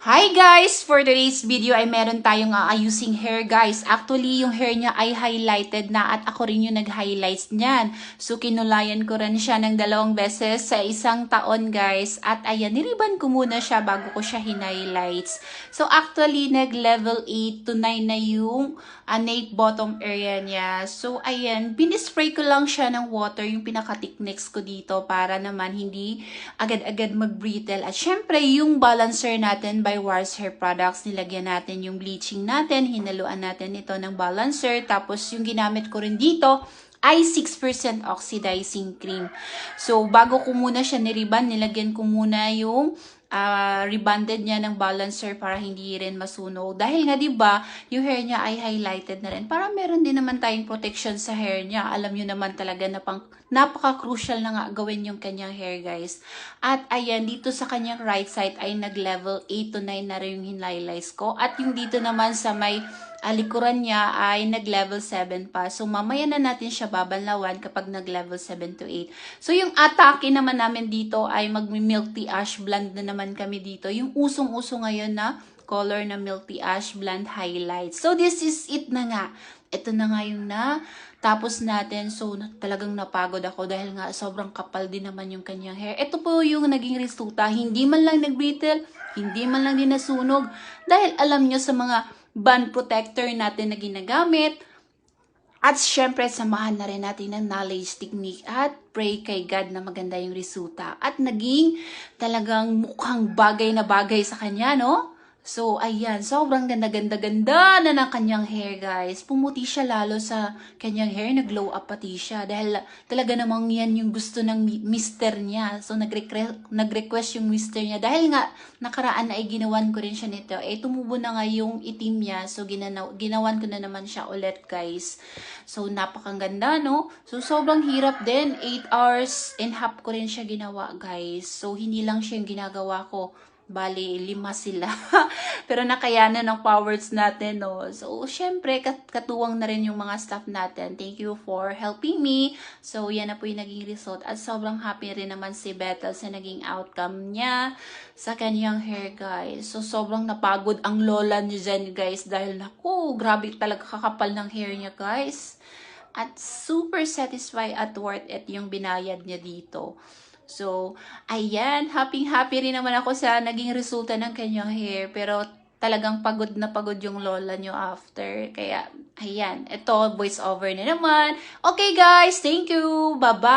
Hi guys! For today's video ay meron tayong aayusing hair guys. Actually, yung hair niya ay highlighted na at ako rin yung nag-highlights niyan. So, kinulayan ko rin siya ng 2 beses sa isang taon guys. At ayan, niriban ko muna siya bago ko siya hinighlights. So, actually, nag-level 8 to 9 na yung nape bottom area niya. So, ayan, binispray ko lang siya ng water yung pinaka-techniques ko dito para naman hindi agad-agad mag-brittle. At syempre, yung balancer natin by Wars Hair Products, nilagyan natin yung bleaching natin, hinaluan natin ito ng balancer, tapos yung ginamit ko rin dito ay 6% oxidizing cream. So, bago ko muna siya niriban, nilagyan ko muna yung rebonded niya ng balancer para hindi rin masunog. Dahil nga 'di ba, yung hair niya ay highlighted na rin. Para meron din naman tayong protection sa hair niya. Alam niyo naman talaga na napaka-crucial na nga gawin yung kanyang hair, guys. At ayan, dito sa kanyang right side ay nag-level 8 to 9 na rin yung highlights ko. At yung dito naman sa may likuran niya ay nag-level 7 pa. So, mamaya na natin siya babanlawan kapag nag-level 7 to 8. So, yung atake naman namin dito ay mag-milk tea ash blend na naman kami dito. Yung usong-uso ngayon na color na milk tea ash blend highlights. So, this is it na nga. Ito na nga yung tapos natin. So, talagang napagod ako dahil nga sobrang kapal din naman yung kanyang hair. Ito po yung naging resulta. Hindi man lang nag-brittle, hindi man lang din nasunog. Dahil alam nyo sa mga band protector natin na ginagamit. At syempre, samahan na rin natin ng knowledge technique at pray kay God na maganda yung resulta. At naging talagang mukhang bagay na bagay sa kanya, no? So, ayan, sobrang ganda-ganda-ganda na ng kanyang hair, guys. Pumuti siya lalo sa kanyang hair, nag-glow up pati siya. Dahil talaga namang yan yung gusto ng mister niya. So, nag-request yung mister niya. Dahil nga, nakaraan na ay ginawan ko rin siya nito. Tumubo na nga yung itim niya. So, ginawan ko na naman siya ulit, guys. So, napakaganda, no? So, sobrang hirap din. 8 hours and half ko rin siya ginawa, guys. So, hindi lang siya yung ginagawa ko. Bali, 5 sila. Pero nakayanan ng powers natin, no? So, syempre, katuwang na rin yung mga staff natin. Thank you for helping me. So, yan na po yung naging result. At sobrang happy rin naman si Bethel sa naging outcome niya sa kanyang hair, guys. So, sobrang napagod ang lola ni Jen, guys. Dahil, naku, grabe talaga kakapal ng hair niya, guys. At super satisfied at worth it yung binayad niya dito. So, ayan, happy rin naman ako sa naging resulta ng kanyang hair. Pero talagang pagod na pagod yung lola nyo after. Kaya, ayan, ito, voice over na naman. Okay guys, thank you, bye-bye.